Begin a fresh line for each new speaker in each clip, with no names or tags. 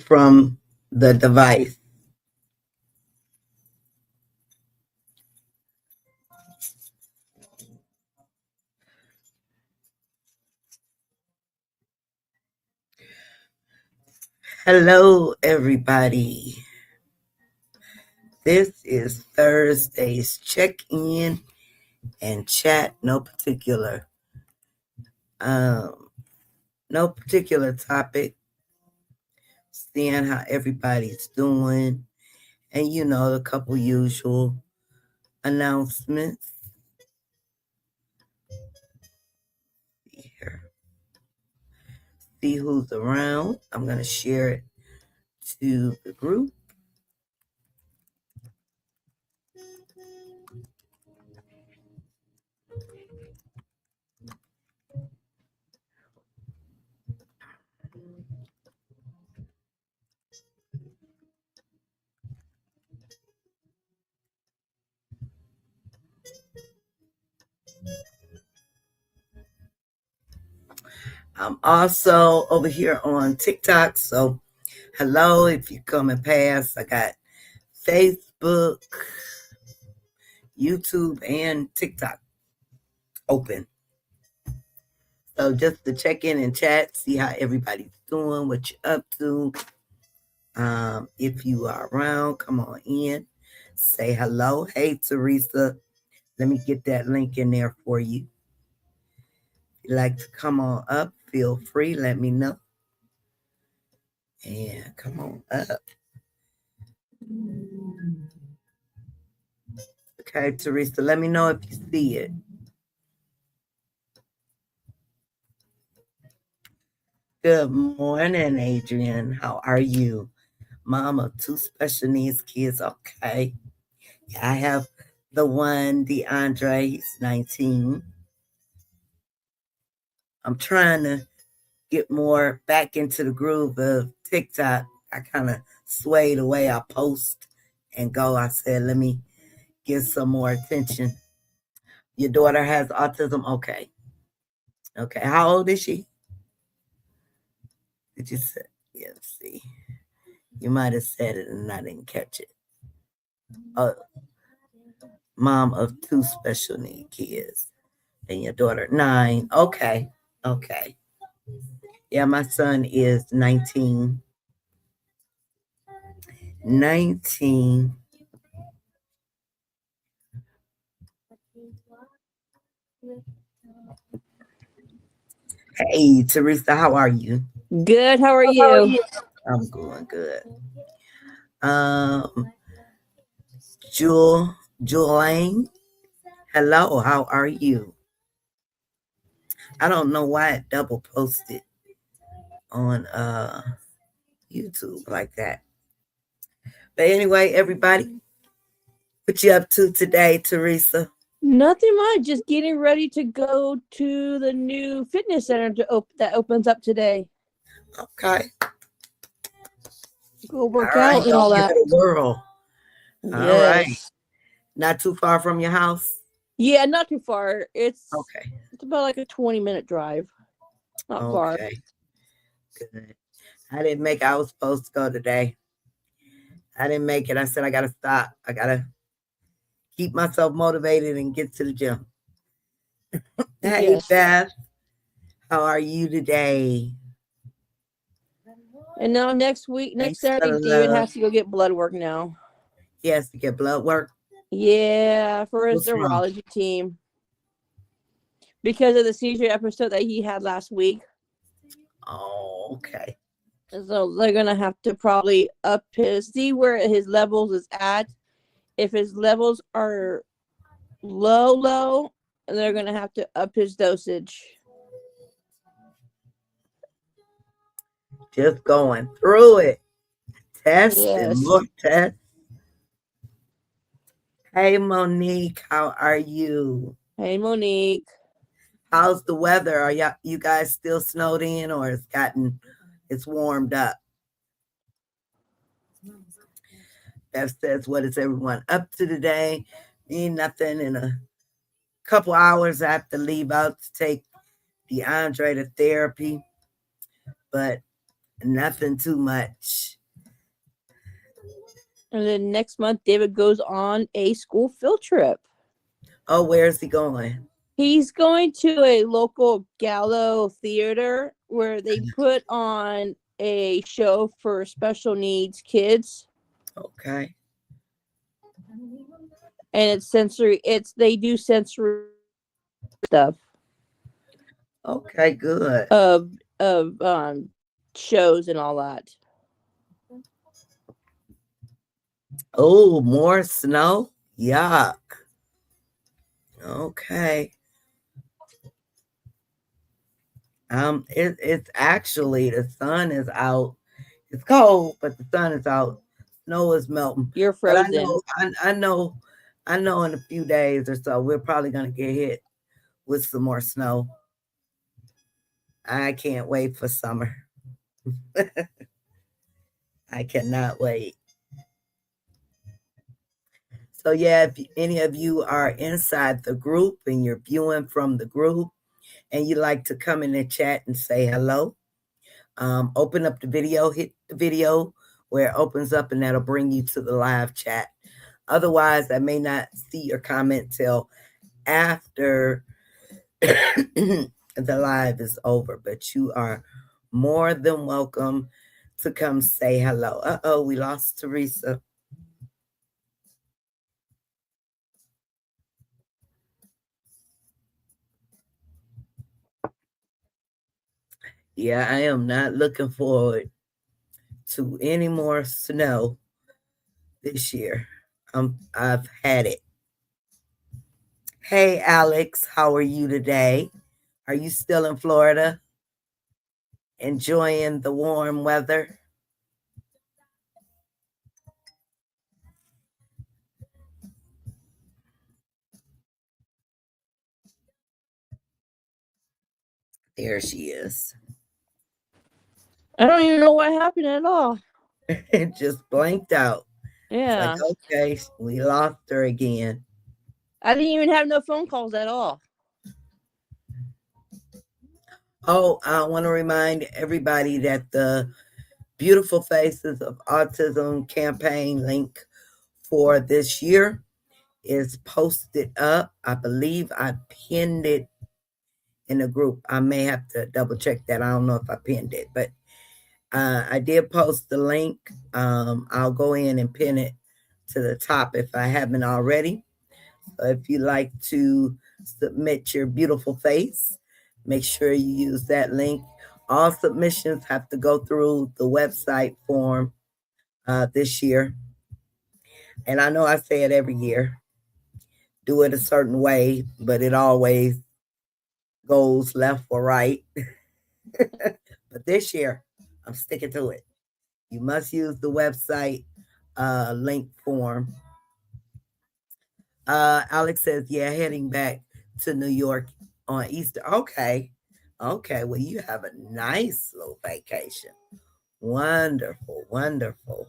from the device. Hello, everybody. This is Thursday's check-in and chat. Um, no particular topic. Seeing how everybody's doing, and a couple usual announcements. Here, see who's around. I'm gonna share it to the group. I'm also over here on TikTok, so hello if you're coming past. I got Facebook, YouTube, and TikTok open. So just to check in and chat, see how everybody's doing, what you're up to. If you are around, come on in, say hello. Hey, Teresa, let me get that link in there for you. If you'd like to come on up, feel free, let me know. And come on up. Okay, Teresa, let me know if you see it. Good morning, Adrian. How are you? Mom of two special needs kids. Okay. Yeah, I have the one, DeAndre. He's 19. I'm trying to get more back into the groove of TikTok. I kind of swayed away. I post and go. I said, let me get some more attention. Your daughter has autism? Okay. Okay. How old is she? Did you say? Yeah, let's see. You might have said it and I didn't catch it. Mom of two special need kids. And your daughter, 9. Okay. Okay. Yeah, my son is 19. 19. Hey, Teresa, how are you?
Good. How are you?
I'm going good. Um, Jewel, hello, how are you? I don't know why it double posted on YouTube like that. But anyway, everybody, what you up to today, Teresa?
Nothing much. Just getting ready to go to the new fitness center that opens up today.
Okay.
Go work
All right,
out and all
don't give
that.
it a whirl. All right.
Yes.
Not too far from your house?
Yeah, not too far. It's
Okay.
about like a 20-minute drive. Not far.
Okay. Good. I was supposed to go today. I didn't make it. I said I gotta stop. I gotta keep myself motivated and get to the gym. Hey
Yes.
Beth, how are you today?
And now next
Thanks for
Saturday,
the
David
love.
has to go get blood work now.
He has to get blood work.
Yeah, for his
What's wrong?
neurology team. Because of the seizure episode that he had last week.
Oh, okay.
So they're gonna have to probably see where his levels is at. If his levels are low, they're gonna have to up his dosage.
Just going through it. Test and
Yes.
more tests. Hey Monique, how are you?
Hey, Monique.
How's the weather? Are you guys still snowed in or it's warmed up? That says what is everyone up to today? Me nothing. In a couple hours I have to leave out to take DeAndre to therapy. But Nothing too much.
And then next month, David goes on a school field trip.
Oh, where's he going?
He's going to a local Gallo theater where they put on a show for special needs kids.
Okay.
And it's sensory. They do sensory stuff.
Okay, good.
Of shows and all that.
Oh, more snow? Yuck. Okay. It's actually the sun is out. It's cold, but the sun is out. Snow is melting.
You're
But
frozen.
I know in a few days or so we're probably gonna get hit with some more snow. I can't wait for summer. I cannot wait. So yeah, if any of you are inside the group and you're viewing from the group and you like to come in the chat and say hello, open up the video, hit the video where it opens up, and that'll bring you to the live chat. Otherwise, I may not see your comment till after the live is over, but you are more than welcome to come say hello. Uh-oh, we lost Teresa. Yeah, I am not looking forward to any more snow this year. I've had it. Hey, Alex, how are you today? Are you still in Florida? Enjoying the warm weather? There she is.
I don't even know what happened at all.
It just blanked out.
Yeah.
It's like, okay, we lost her again.
I didn't even have no phone calls at all.
Oh, I want to remind everybody that the Beautiful Faces of Autism campaign link for this year is posted up. I believe I pinned it in the group. I may have to double check that. I don't know if I pinned it, but I did post the link. I'll go in and pin it to the top if I haven't already. So if you like to submit your beautiful face, make sure you use that link. All submissions have to go through the website form this year. And I know I say it every year, do it a certain way, but it always goes left or right. But this year, I'm sticking to it. You must use the website link form. Alex says, yeah, heading back to New York on Easter. Okay. Okay. Well, you have a nice little vacation. Wonderful. Wonderful.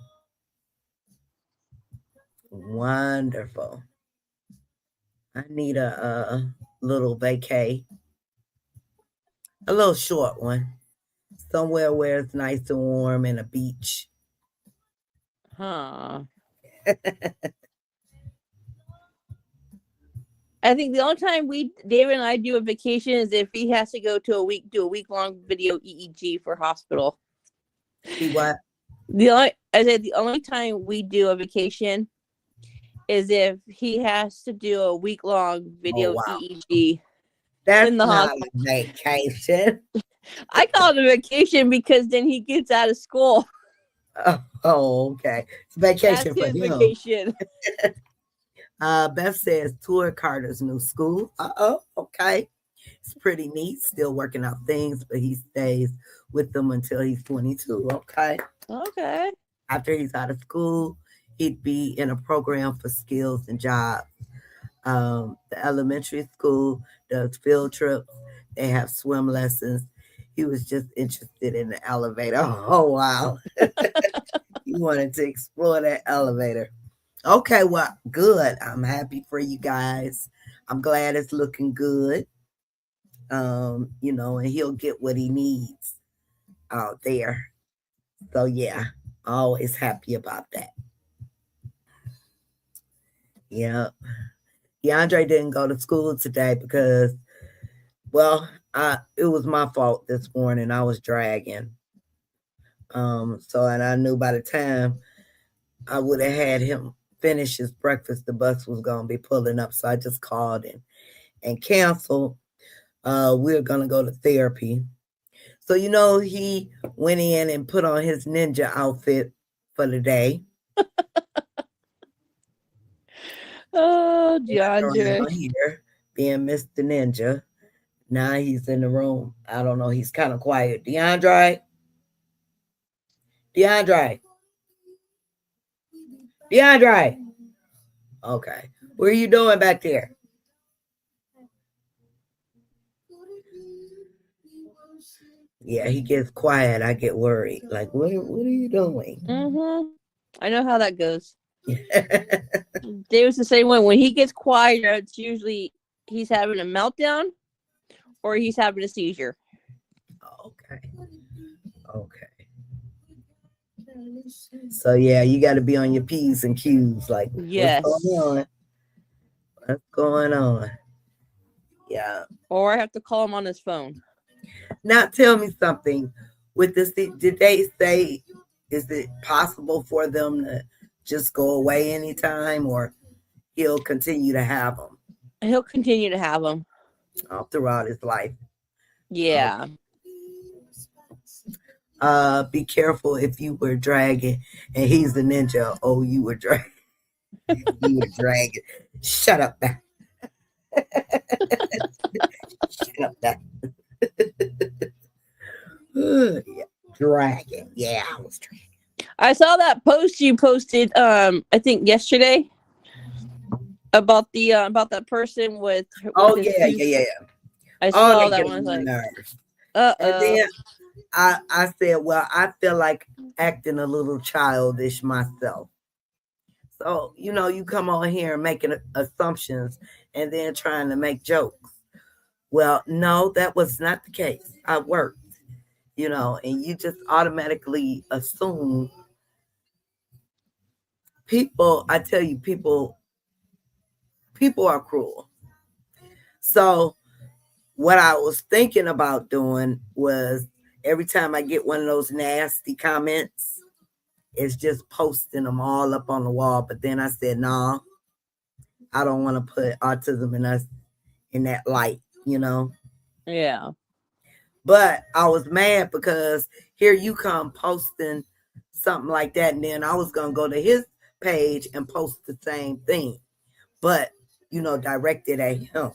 Wonderful. I need a little vacay. A little short one. Somewhere where it's nice and warm and a beach.
Huh. I think the only time David and I do a vacation is if he has to go to do a week long video EEG for hospital.
See what?
The only time we do a vacation is if he has to do a week long video EEG.
That's
in the
not
hospital.
a vacation.
I call it a vacation because then he gets out of school.
Oh, okay. It's vacation
That's
for
his
him.
vacation.
Beth says tour Carter's new school. Okay. It's pretty neat. Still working out things, but he stays with them until he's 22. Okay.
Okay.
After he's out of school, he'd be in a program for skills and jobs. The elementary school does field trips. They have swim lessons. He was just interested in the elevator. Oh, wow. He wanted to explore that elevator. Okay, well, good. I'm happy for you guys. I'm glad it's looking good. And he'll get what he needs out there. So yeah, always happy about that. Yeah. DeAndre didn't go to school today because, well, it was my fault this morning. I was dragging. So and I knew by the time I would have had him finish his breakfast, the bus was gonna be pulling up. So I just called and canceled. We're gonna go to therapy. So he went in and put on his ninja outfit for the day.
Oh,
Around
DeAndre.
here, being Mr. Ninja. Now he's in the room. I don't know. He's kind of quiet. DeAndre, DeAndre, DeAndre. Okay, what are you doing back there? Yeah, he gets quiet. I get worried. Like, what are you doing?
I know how that goes. David's the same way. When he gets quiet, it's usually he's having a meltdown or he's having a seizure.
Okay. Okay. So yeah, you got to be on your P's and Q's. Like,
Yes.
what's going on? What's going on? Yeah.
Or I have to call him on his phone.
Now tell me something. With this, did they say, is it possible for them to just go away anytime, or he'll continue to have them?
He'll continue to have them.
All throughout his life.
Yeah.
Be careful if you were dragging and he's the ninja. Oh, you were dragging. You were dragging. Shut up now. Shut up now. Yeah. Dragging. Yeah, I was dragging.
I saw that post you posted I think yesterday about that person with
Oh
his
yeah.
I
Oh,
saw
they
that
get
one.
on my
Like,
nerves.
and
And then I said, well, I feel like acting a little childish myself. So, you come on here and making assumptions and then trying to make jokes. Well, no, that was not the case. I worked, and you just automatically assume people, I tell you, people are cruel. So what I was thinking about doing was every time I get one of those nasty comments, it's just posting them all up on the wall. But then I said, no, I don't want to put autism in us in that light.
yeah.
But I was mad because here you come posting something like that, and then I was gonna go to his page and post the same thing, but directed at him.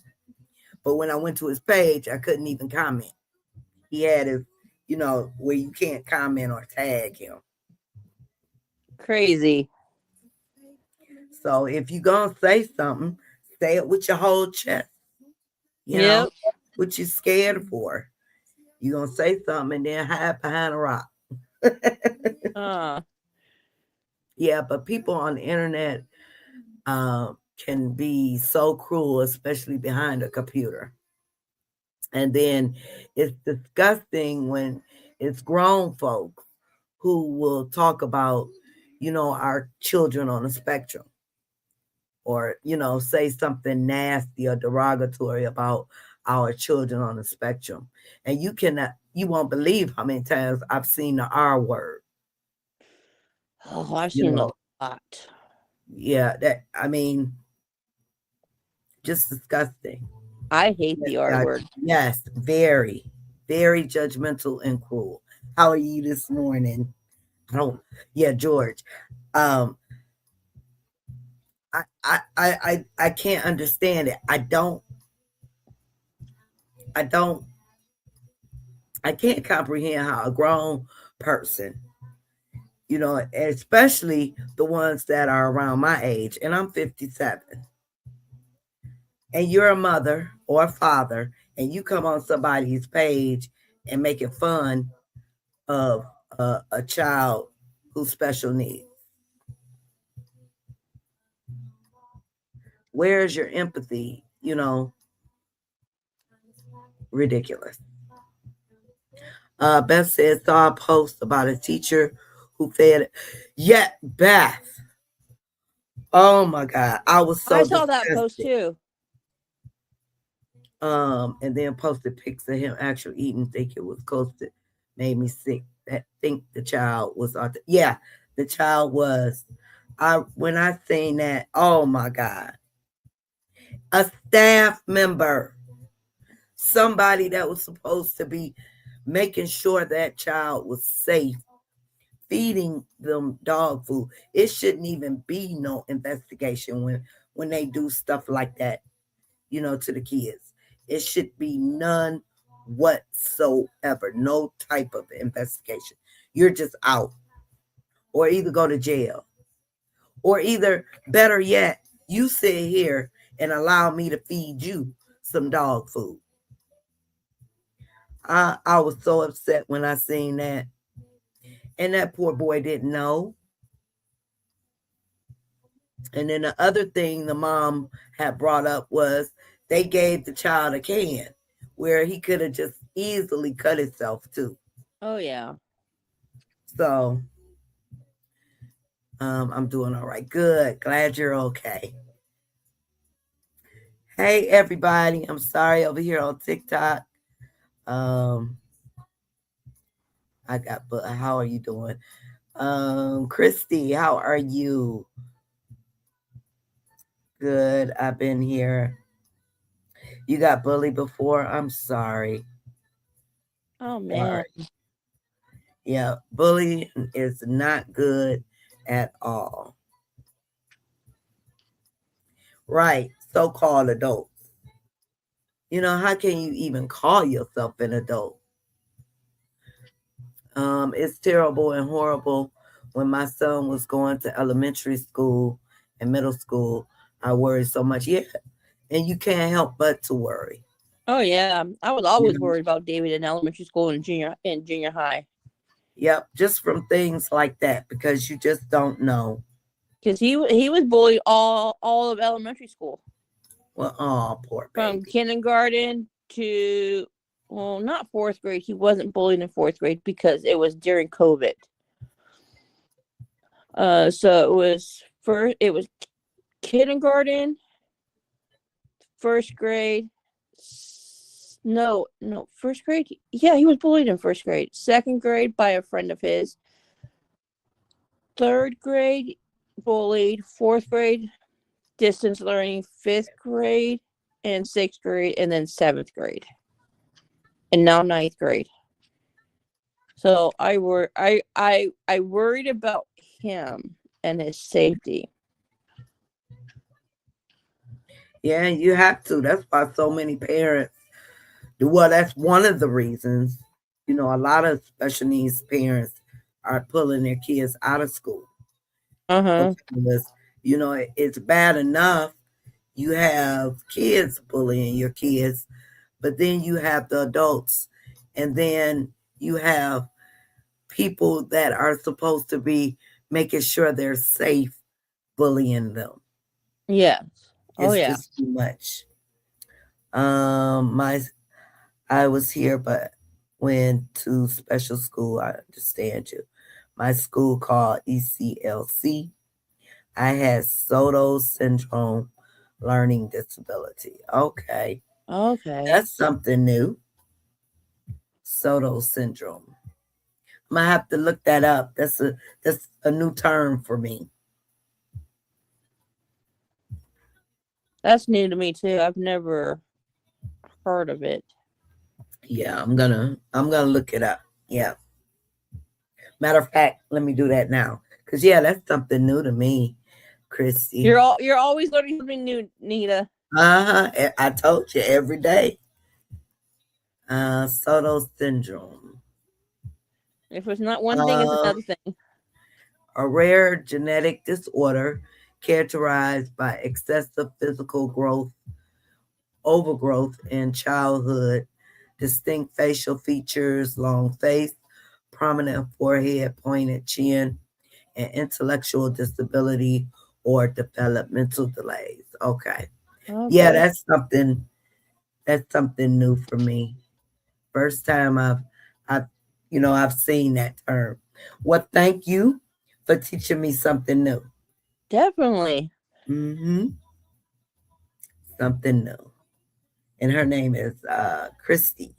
But when I went to his page, I couldn't even comment. He had his, where you can't comment or tag him.
Crazy.
So if you gonna say something, say it with your whole chest.
Yep.
What you scared for? You gonna say something and then hide behind a rock. Yeah, but people on the internet can be so cruel, especially behind a computer. And then it's disgusting when it's grown folks who will talk about, our children on the spectrum, or, say something nasty or derogatory about our children on the spectrum. And you won't believe how many times I've seen the R word.
Oh, I've seen a lot.
Yeah, just disgusting.
I hate the R word.
Yes, very, very judgmental and cruel. How are you this morning? Yeah, George. I can't understand it. I can't comprehend how a grown person, especially the ones that are around my age, and I'm 57, and you're a mother or a father, and you come on somebody's page and making fun of a child who's special needs. Where's your empathy? Ridiculous. Beth said, saw a post about a teacher who fed. Yet, Beth. Oh my God. I was so
I saw that post
disgusted.
too.
And then posted pics of him actually eating, think it was posted. Made me sick. That think the child was yeah, the child was. When I seen that, oh my God. A staff member, somebody that was supposed to be making sure that child was safe, feeding them dog food. It shouldn't even be no investigation when they do stuff like that, to the kids. It should be none whatsoever. No type of investigation. You're just out. Or either go to jail. Or either, better yet, you sit here and allow me to feed you some dog food. I was so upset when I seen that. And that poor boy didn't know. And then the other thing the mom had brought up was they gave the child a can where he could have just easily cut himself too.
Oh yeah.
So I'm doing all right. Good. Glad you're okay. Hey everybody. I'm sorry over here on TikTok. Um but how are you doing? Christy, how are you? Good. I've been here. You got bullied before? I'm sorry.
Oh man.
Sorry. Yeah, bullying is not good at all. Right, so-called adults. How can you even call yourself an adult? It's terrible and horrible. When my son was going to elementary school and middle school, I worried so much. Yeah, and you can't help but to worry.
Oh yeah. I was always worried about David in elementary school and junior high.
Yep, just from things like that because you just don't know.
Because he was bullied all of elementary school.
Well, oh, poor baby.
From kindergarten to, well, not fourth grade. He wasn't bullied in fourth grade because it was during COVID. So it was kindergarten, first grade. No, first grade. Yeah, he was bullied in first grade. Second grade by a friend of his. Third grade, bullied. Fourth grade, distance learning. Fifth grade and sixth grade, and then seventh grade, and now ninth grade. So I worried about him and his safety.
Yeah, you have to. That's why so many parents. Well, that's one of the reasons. A lot of special needs parents are pulling their kids out of school.
Uh-huh.
Because, it's bad enough you have kids bullying your kids, but then you have the adults, and then you have people that are supposed to be making sure they're safe bullying them.
Yes. Oh
It's
yeah.
just too much. I was here, but went to special school. I understand you. My school called ECLC. I had Soto syndrome learning disability. Okay. That's something new. Soto syndrome. I'm gonna have to look that up. That's a new term for me.
That's new to me too. I've never heard of it.
Yeah, I'm gonna look it up. Yeah. Matter of fact, let me do that now. Cause yeah, that's something new to me, Christy.
You're always learning something new, Nita.
I told you every day. Soto syndrome.
If it's not one thing, it's another thing.
A rare genetic disorder characterized by excessive physical growth, overgrowth in childhood, distinct facial features, long face, prominent forehead, pointed chin, and intellectual disability or developmental delays. Okay. Yeah, that's something new for me. First time I've I've seen that term. Well, thank you for teaching me something new.
Definitely.
Mm-hmm. Something new. And her name is Christy.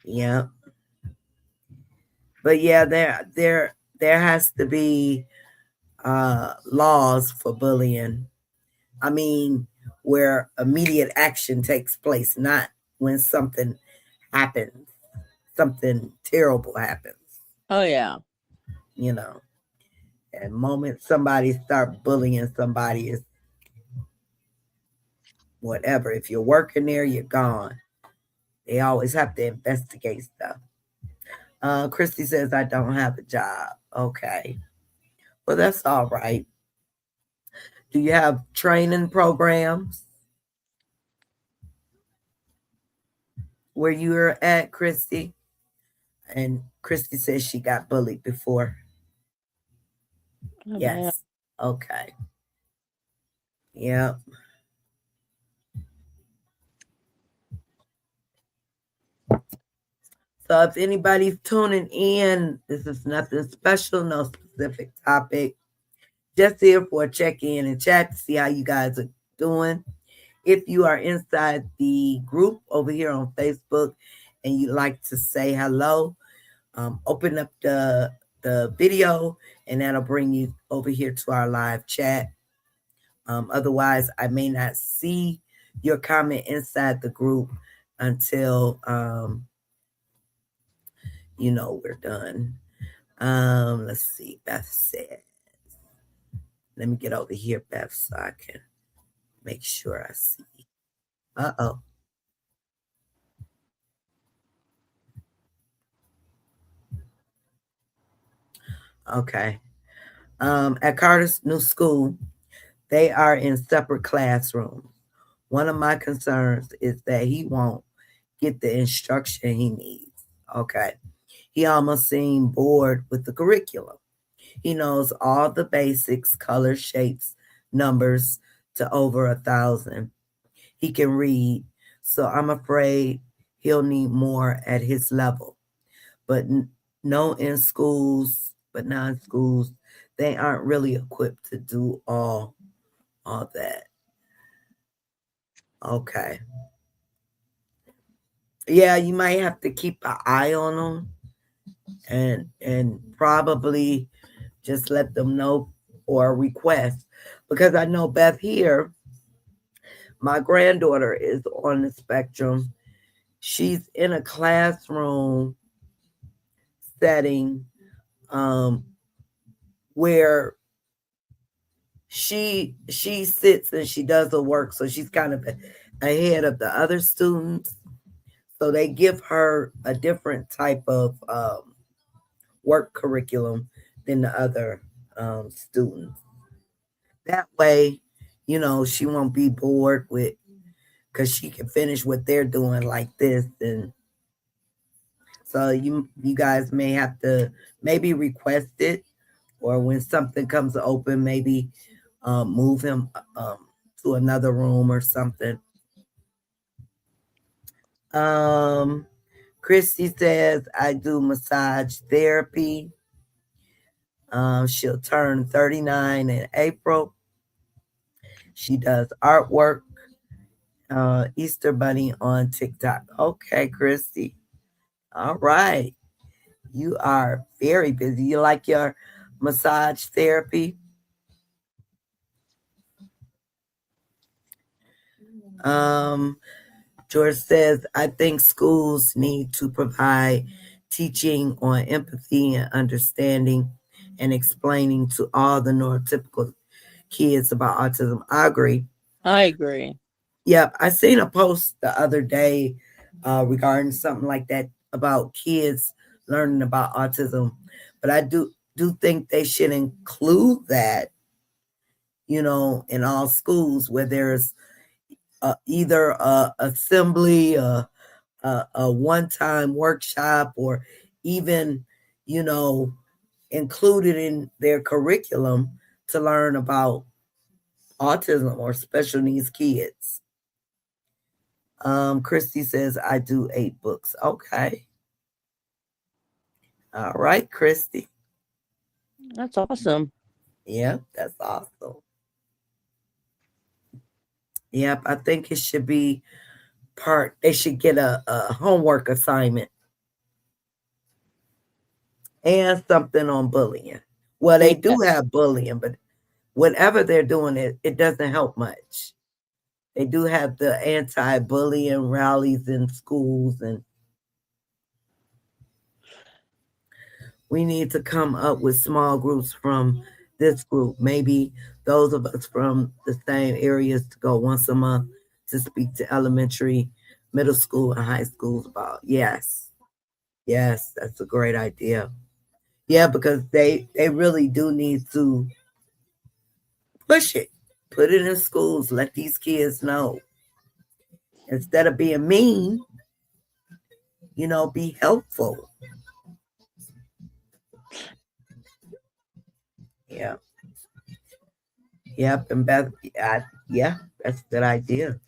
Yeah. But yeah, there has to be laws for bullying. I mean, where immediate action takes place, not when something happens, something terrible happens,
Oh yeah.
you know. And the moment somebody start bullying somebody is whatever. If you're working there, you're gone. They always have to investigate stuff. Christy says, I don't have a job. Okay. Well, that's all right. Do you have training programs where you're at, Christy? And Christy says she got bullied before.
Oh, man.
Yes. Okay. Yeah. So if anybody's tuning in, this is nothing special, no specific topic. Just here for a check-in and chat to see how you guys are doing. If you are inside the group over here on Facebook and you'd like to say hello, open up the video and that'll bring you over here to our live chat. Otherwise, I may not see your comment inside the group until we're done. Let's see. Beth said, let me get over here, Beth, so I can make sure I see. Uh-oh. Okay. At Carter's new school, they are in separate classrooms. One of my concerns is that he won't get the instruction he needs. Okay. He almost seemed bored with the curriculum. He knows all the basics, color, shapes, numbers to over 1,000. He can read, so I'm afraid he'll need more at his level. But no in schools, but non schools, they aren't really equipped to do all that. Okay. Yeah, you might have to keep an eye on them and probably just let them know or request, because I know Beth here, my granddaughter is on the spectrum. She's in a classroom setting where she sits and she does her work, so she's kind of ahead of the other students. So they give her a different type of work curriculum than the other students. That way, she won't be bored with, because she can finish what they're doing like this. And so you guys may have to maybe request it, or when something comes open, maybe move him to another room or something. Christy says, I do massage therapy. She'll turn 39 in April. She does artwork. Easter Bunny on TikTok. Okay, Christy. All right. You are very busy. You like your massage therapy? George says, I think schools need to provide teaching on empathy and understanding and explaining to all the neurotypical kids about autism. I agree.
I agree.
Yep. I seen a post the other day regarding something like that about kids learning about autism. But I do think they should include that, in all schools where there's either a assembly, a one-time workshop, or even, included in their curriculum to learn about autism or special needs kids. Christy says, I do 8 books. Okay. All right, Christy.
That's awesome.
Yeah, that's awesome. Yep, I think it should be they should get a homework assignment and something on bullying. Well, they do have bullying, but whatever they're doing, it doesn't help much. They do have the anti-bullying rallies in schools, and we need to come up with small groups from this group. Maybe those of us from the same areas to go once a month to speak to elementary, middle school, and high schools about. Yes, that's a great idea. Yeah, because they really do need to push it, put it in schools, let these kids know. Instead of being mean, be helpful. Yeah. Yep. And Beth, yeah, that's a good idea.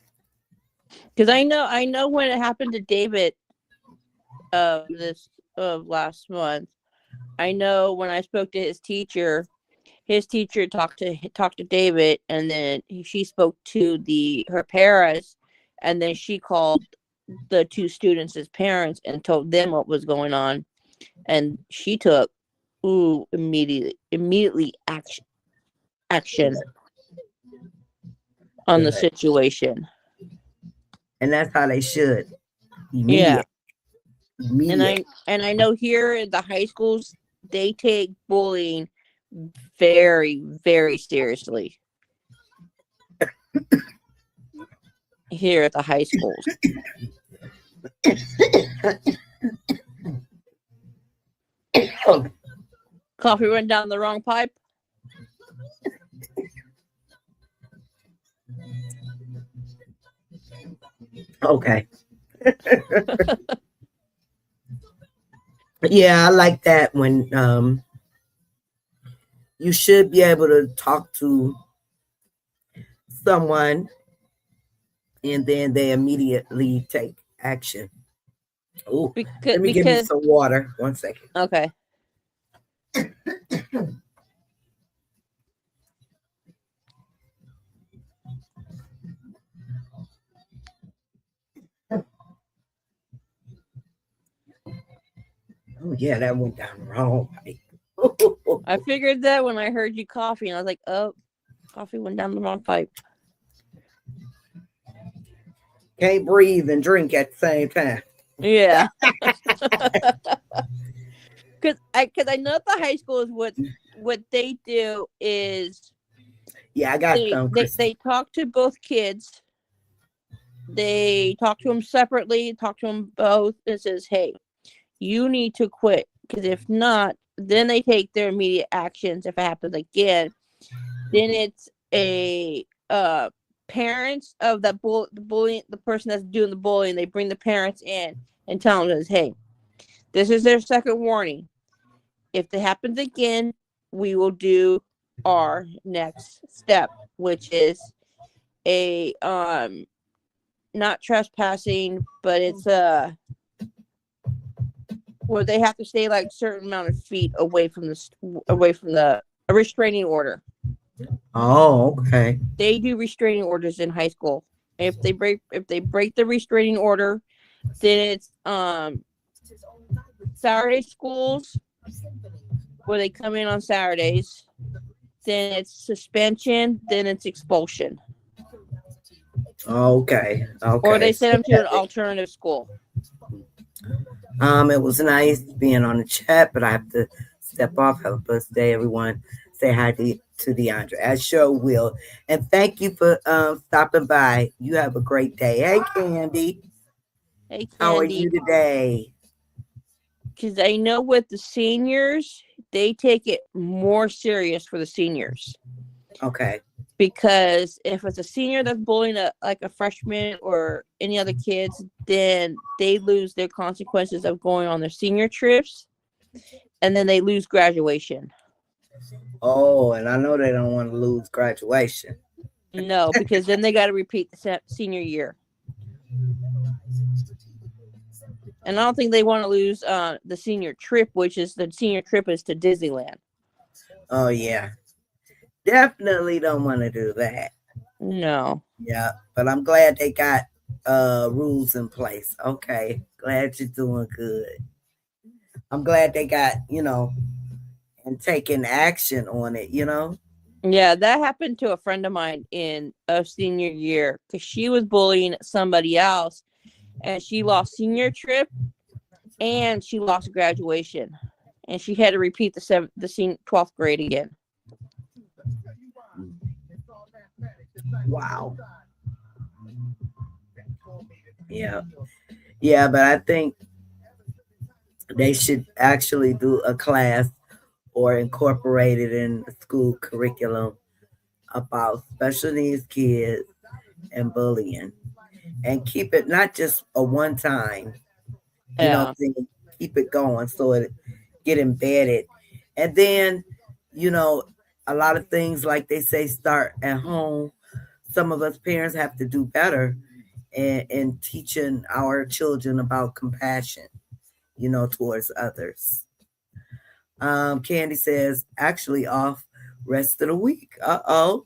Because I know when it happened to David this last month, I know when I spoke to his teacher talked to David, and then she spoke to her parents, and then she called the two students as parents and told them what was going on, and she took immediately action on the situation.
And that's how they should.
Immediate. And I know here in the high schools they take bullying very, very seriously. Here at the high schools. Coffee went down the wrong pipe.
Okay. Yeah, I like that when you should be able to talk to someone and then they immediately take action. Oh, let me give me some water. 1 second.
Okay.
Oh yeah, that went down the wrong pipe.
I figured that when I heard you coffee, and I was like, "Oh, coffee went down the wrong pipe."
Can't breathe and drink at the same time.
Yeah. Because I know the high school is what they do is.
Yeah, I got some.
They talk to both kids. They talk to them separately. Talk to them both. And says, "Hey, you need to quit, because if not, then they take their immediate actions. If it happens again, then it's a parents of the person that's doing the bullying. They bring the parents in and tell them, hey, this is their second warning. If it happens again, we will do our next step, which is a not trespassing, but it's where they have to stay like a certain amount of feet away from the restraining order.
Oh, okay.
They do restraining orders in high school. If they break the restraining order, then it's Saturday schools where they come in on Saturdays. Then it's suspension. Then it's expulsion.
Okay.
Or they send them to an alternative school.
It was nice being on the chat, but I have to step off. Have a blessed day, everyone. Say hi to DeAndre. I sure will. And thank you for stopping by. You have a great day. Hey, Candy.
Hey, Candy.
How are you today?
Because I know with the seniors, they take it more serious for the seniors.
Okay.
Because if it's a senior that's bullying a freshman or any other kids, then they lose their consequences of going on their senior trips, and then they lose graduation.
Oh, and I know they don't want to lose graduation.
No, because then they got to repeat the senior year. And I don't think they want to lose the senior trip, which is the senior trip is to Disneyland.
Oh yeah, definitely don't want to do that.
No.
Yeah, but I'm glad they got rules in place. Okay, glad you're doing good. I'm glad they got, and taking action on it,
Yeah, that happened to a friend of mine in a senior year because she was bullying somebody else, and she lost senior trip and she lost graduation, and she had to repeat the 12th grade again.
Wow. Yeah. Yeah, but I think they should actually do a class or incorporate it in the school curriculum about special needs kids and bullying, and keep it not just a one time,
Yeah.
thing. Keep it going so it get embedded. And then, you know, a lot of things like they say start at home. Some of us parents have to do better in teaching our children about compassion, towards others. Candy says, actually off rest of the week. Uh-oh.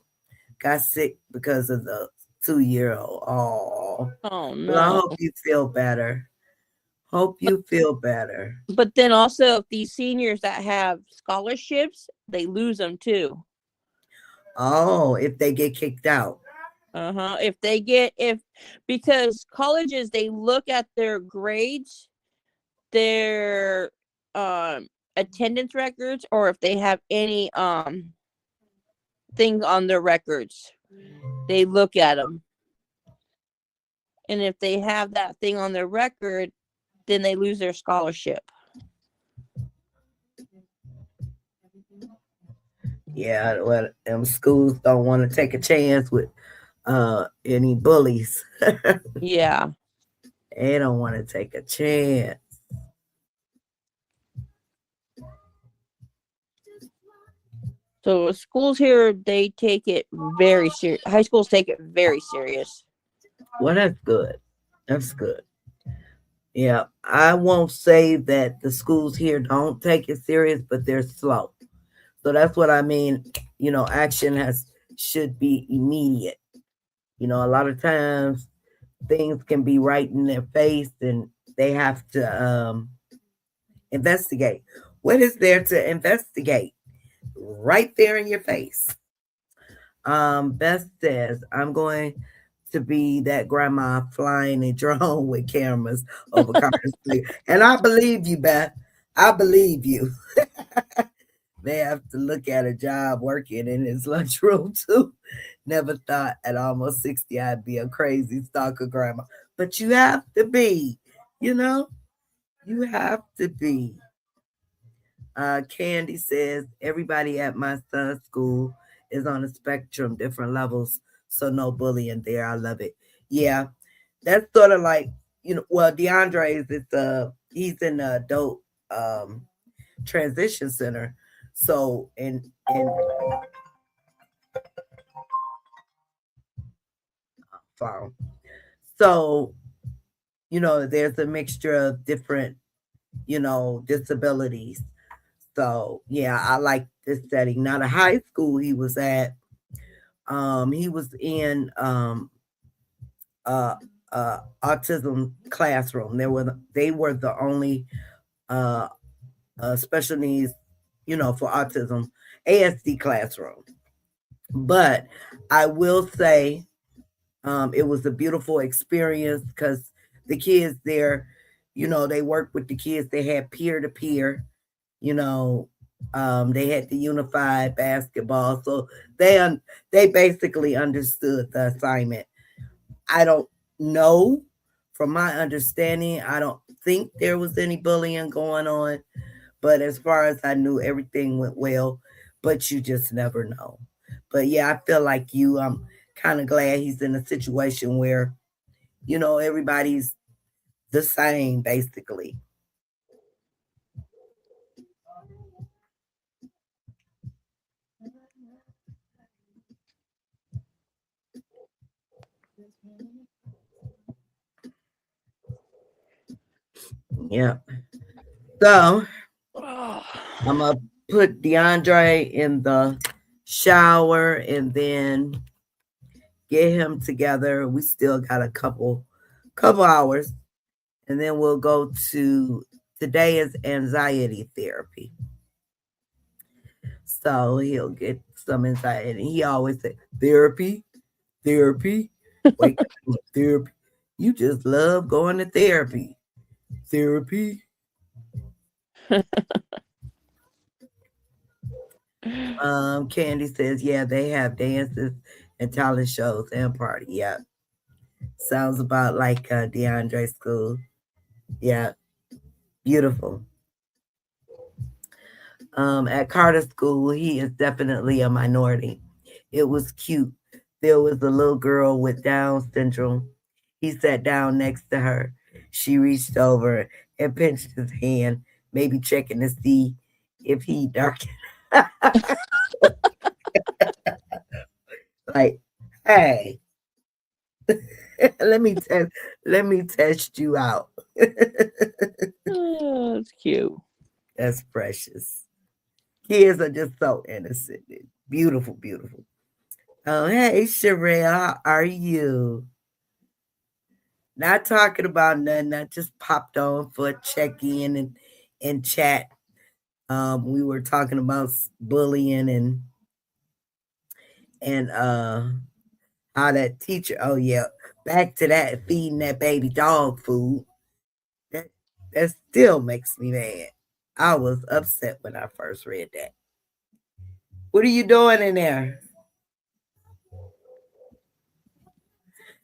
Got sick because of the 2-year-old. Oh.
Oh
Well, I
no.
hope you feel better. Hope you feel better.
But then also these seniors that have scholarships, they lose them too.
Oh, if they get kicked out.
If because colleges, they look at their grades, their attendance records, or if they have any things on their records, they look at them. And if they have that thing on their record, then they lose their scholarship.
Yeah, well, schools don't want to take a chance with any bullies.
Yeah.
They don't want to take a chance.
So schools here, they take it very serious. High schools take it very serious.
Well, that's good. That's good. Yeah, I won't say that the schools here don't take it serious, but they're slow. So that's what I mean. Action should be immediate. A lot of times things can be right in their face, and they have to investigate. What is there to investigate? Right there in your face. Beth says, I'm going to be that grandma flying a drone with cameras over Carter's Street. And I believe you, Beth. I believe you. They have to look at a job working in his lunchroom too. Never thought at almost 60 I'd be a crazy stalker grandma. But you have to be, you know, you have to be. Candy says everybody at my son's school is on a spectrum, different levels, so no bullying there. I love it. Yeah, that's sort of like well, DeAndre is he's in the adult transition center, so in farm, so there's a mixture of different disabilities. So yeah, I like this setting. Now the high school he was at, he was in uh autism classroom. They were the only uh special needs, for autism ASD classroom. But I will say, it was a beautiful experience because the kids there, they worked with the kids. They had peer to peer, you know, they had the unified basketball, so they basically understood the assignment. I don't know, from my understanding, I don't think there was any bullying going on, but as far as I knew, everything went well. But you just never know. But yeah, I feel like you. I'm kind of glad he's in a situation where everybody's the same basically. Yeah. So
Oh.
I'm gonna put DeAndre in the shower and then get him together. We still got a couple hours, and then we'll go to today is anxiety therapy. So he'll get some anxiety. He always say therapy, therapy. Wake up, therapy. You just love going to therapy. Therapy. Candy says, yeah, they have dances and talent shows and party. Yeah. Sounds about like DeAndre school. Yeah. Beautiful. At Carter School, he is definitely a minority. It was cute. There was a little girl with Down syndrome. He sat down next to her. She reached over and pinched his hand, maybe checking to see if he darkened. Like, hey, let me test you out.
Oh, that's cute.
That's precious. Kids are just so innocent. Beautiful, beautiful. Oh, hey, Sherelle, how are you? Not talking about nothing. I just popped on for a check in and chat. We were talking about bullying and how that teacher. Oh yeah, back to that feeding that baby dog food. That that still makes me mad. I was upset when I first read that. What are you doing in there?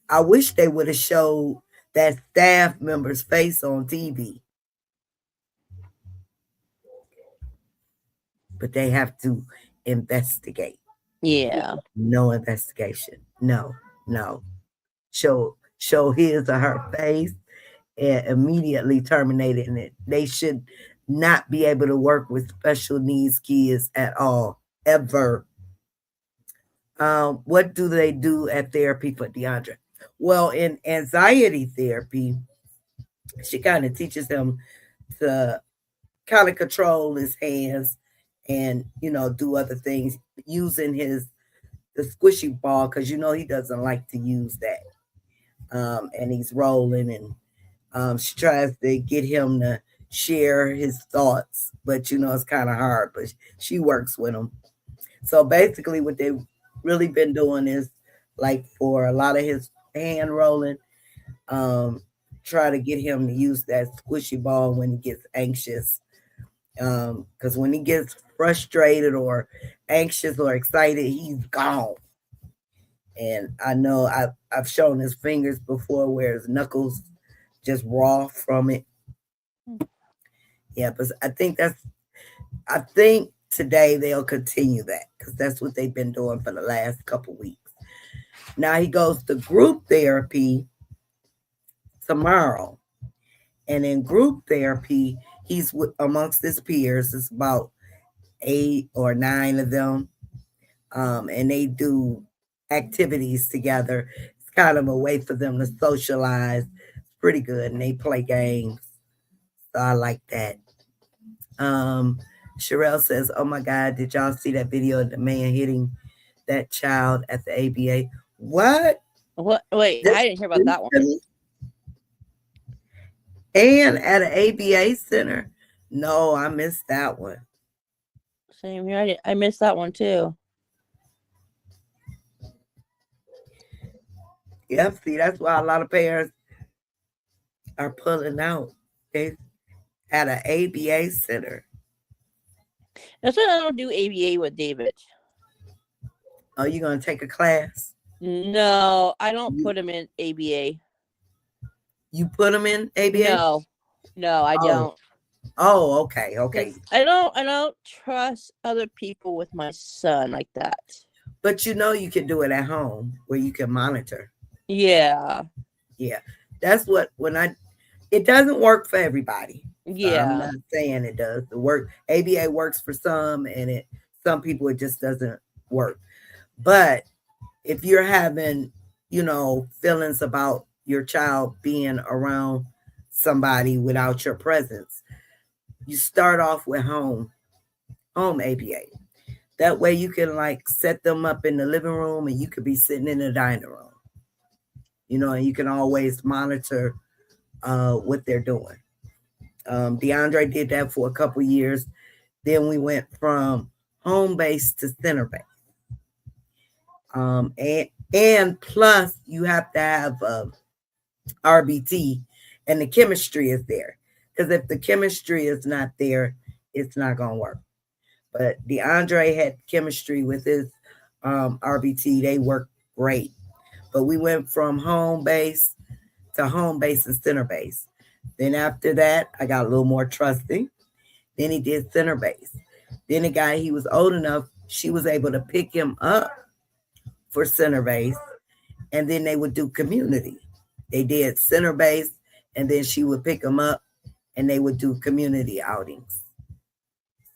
I wish they would have showed that staff member's face on TV, but they have to investigate.
Yeah.
No investigation. No, no. Show his or her face and immediately terminating it. They should not be able to work with special needs kids at all, ever. What do they do at therapy for DeAndre? Well, in anxiety therapy, she kind of teaches him to kind of control his hands and do other things using the squishy ball because he doesn't like to use that. And he's rolling and she tries to get him to share his thoughts, but it's kind of hard, but she works with him. So basically what they've really been doing is like for a lot of his hand rolling, um, try to get him to use that squishy ball when he gets anxious. Because when he gets frustrated or anxious or excited, he's gone. And I know I've shown his fingers before where his knuckles just raw from it. Yeah, but I think today they'll continue that because that's what they've been doing for the last couple weeks. Now he goes to group therapy tomorrow. And in group therapy, he's amongst his peers. It's about 8 or 9 of them. And they do activities together. It's kind of a way for them to socialize. It's pretty good. And they play games. So I like that. Sherelle says, oh my God, did y'all see that video of the man hitting that child at the ABA? What?
What? Wait, I didn't hear about that one.
And at an ABA center? No, I missed that one.
Same here. I missed that one too.
Yep, see, that's why a lot of parents are pulling out. They at an ABA center.
That's why I don't do ABA with David.
Are you going to take a class?
No, I don't put him in ABA.
You put him in ABA?
No, I don't.
Oh, okay.
I don't trust other people with my son like that.
But you can do it at home where you can monitor.
Yeah.
Yeah. That's what it doesn't work for everybody.
Yeah.
I'm not saying it does. ABA works for some and some people it just doesn't work. But if you're having, feelings about your child being around somebody without your presence. You start off with home ABA. That way you can like set them up in the living room and you could be sitting in the dining room. And you can always monitor what they're doing. DeAndre did that for a couple years. Then we went from home base to center base. And plus you have to have RBT and the chemistry is there. Because if the chemistry is not there, it's not going to work. But DeAndre had chemistry with his RBT. They worked great. But we went from home base to home base and center base. Then after that, I got a little more trusting. Then he did center base. Then the guy, he was old enough, she was able to pick him up for center base. And then they would do community. They did center base, and then she would pick him up, and they would do community outings.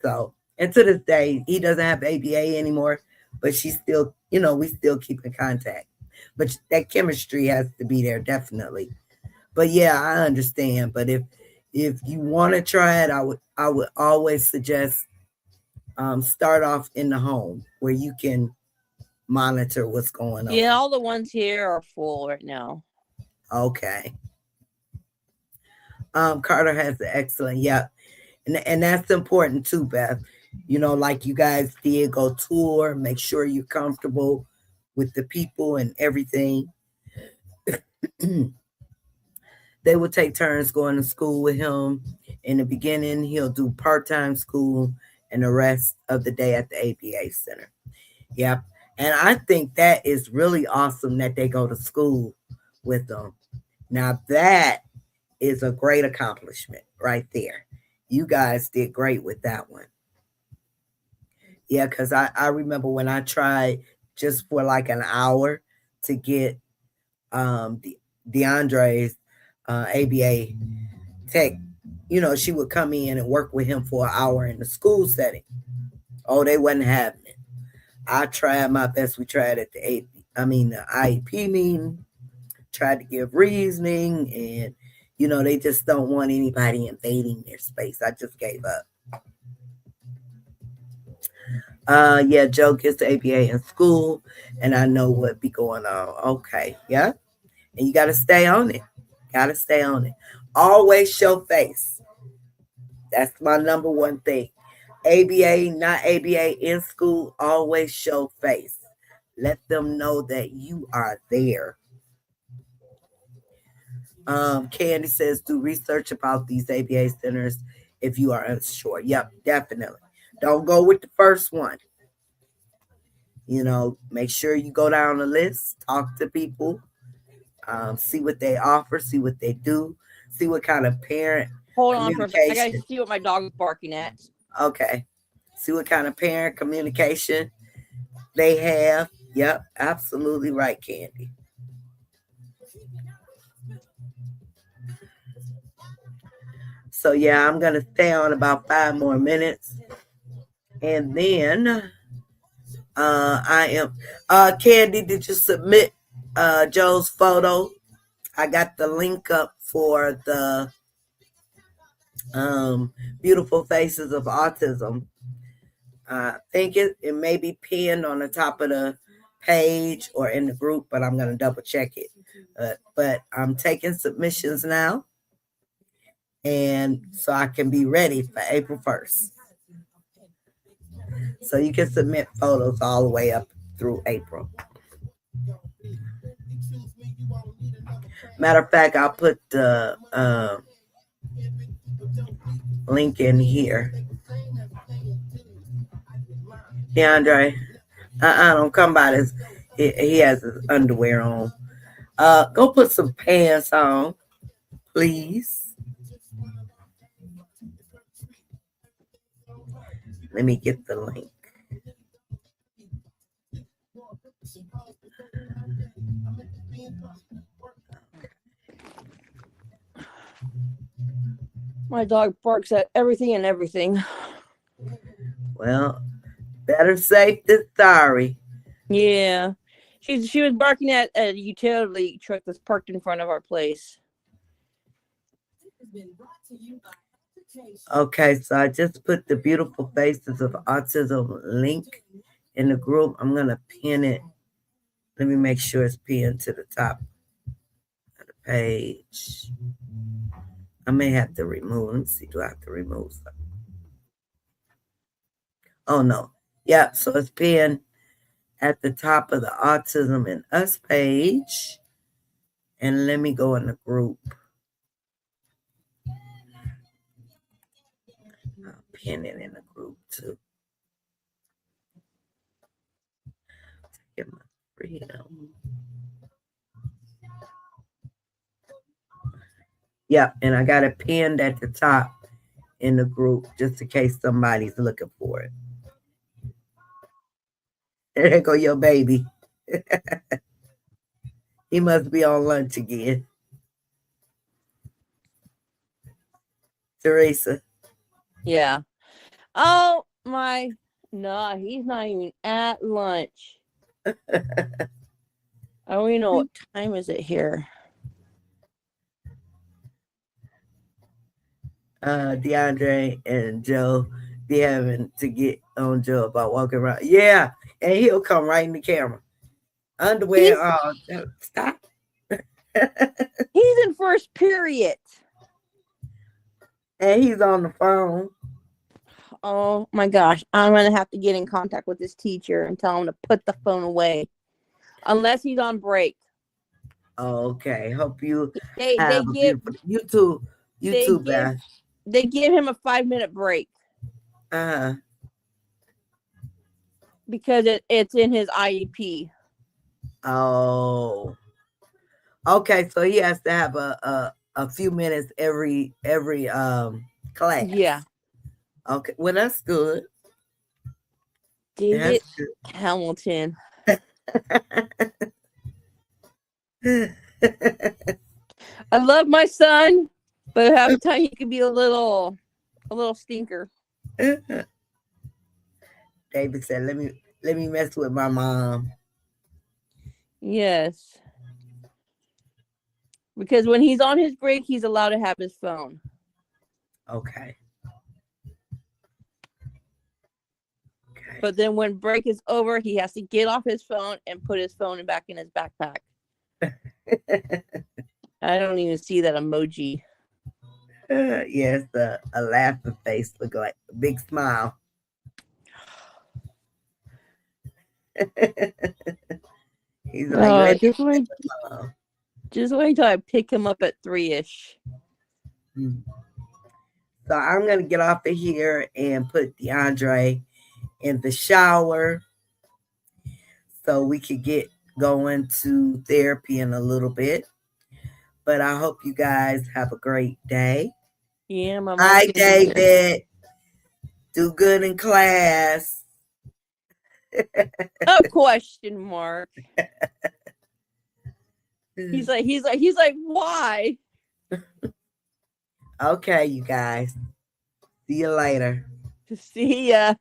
So, and to this day, he doesn't have ABA anymore, but she still, we still keep in contact. But that chemistry has to be there, definitely. But yeah, I understand. But if you want to try it, I would always suggest start off in the home where you can monitor what's going on.
Yeah, all the ones here are full right now.
Okay. Carter has an excellent, yeah. And that's important too, Beth. Like you guys did, go tour, make sure you're comfortable with the people and everything. They will take turns going to school with him. In the beginning, he'll do part-time school and the rest of the day at the ABA Center. Yep. And I think that is really awesome that they go to school with them. Now that is a great accomplishment right there. You guys did great with that one. Yeah, because I remember when I tried just for like an hour to get DeAndre's ABA tech, she would come in and work with him for an hour in the school setting. Oh, they wasn't having it. I tried my best. We tried at the IEP meeting, tried to give reasoning, and they just don't want anybody invading their space. I just gave up. Yeah, Joe gets the ABA in school, and I know what be going on. Okay, yeah. And you got to stay on it. Always show face. That's my number one thing. ABA, not ABA, in school, always show face. Let them know that you are there. Candy says, do research about these ABA centers if you are unsure. Yep, definitely. Don't go with the first one. Make sure you go down the list, talk to people, see what they offer, see what they do, see what kind of parent.
Hold on for a second. I gotta see what my dog is barking at.
Okay. See what kind of parent communication they have. Yep, absolutely right, Candy. So yeah, I'm gonna stay on about 5 more minutes. And then I am Candy, did you submit Joe's photo? I got the link up for the Beautiful Faces of Autism. I think it may be pinned on the top of the page or in the group, but I'm going to double check it. But I'm taking submissions now, and so I can be ready for April 1st. So you can submit photos all the way up through April. Matter of fact, I'll put the link in here. DeAndre, don't come by this. He has his underwear on. Go put some pants on, please. Let me get the link.
My dog barks at everything and everything.
Well, better safe than sorry.
Yeah. She was barking at a utility truck that's parked in front of our place.
Okay, so I just put the Beautiful Faces of Autism link in the group. I'm going to pin it. Let me make sure it's pinned to the top of the page. I may have to remove. Let me see. Do I have to remove something? Oh, no. Yeah, so it's pinned at the top of the Autism and Us page. And let me go in the group. I'll pin it in the group too. Get my freedom. Yeah, and I got it pinned at the top in the group just in case somebody's looking for it. There go your baby. He must be on lunch again. Teresa.
Yeah. Oh my, no, he's not even at lunch. I don't even know what time is it here.
DeAndre and Joe be having to get on Joe about walking around. Yeah, and he'll come right in the camera. Underwear. Stop.
He's in first period.
And he's on the phone.
Oh my gosh, I'm gonna have to get in contact with this teacher and tell him to put the phone away, unless he's on break.
Okay, hope you
They
have a
give
beautiful. You too,
Beth. They give him a 5-minute break because it's in his IEP.
Oh, okay. So he has to have a few minutes every class.
Yeah.
Okay. Well, that's good.
David Hamilton. I love my son, but half the time he can be a little stinker.
David said, let me mess with my mom.
Yes. Because when he's on his break, he's allowed to have his phone.
Okay.
But then when break is over, he has to get off his phone and put his phone back in his backpack. I don't even see that emoji.
Yes, a laughing face, look like a big smile. He's like,
just wait till I pick him up at 3-ish.
So I'm gonna get off of here and put DeAndre in the shower so we could get going to therapy in a little bit. But I hope you guys have a great day.
Yeah, my mom.
Hi, David. Do good in class.
A question mark. He's like, why?
Okay, you guys. See you later.
See ya.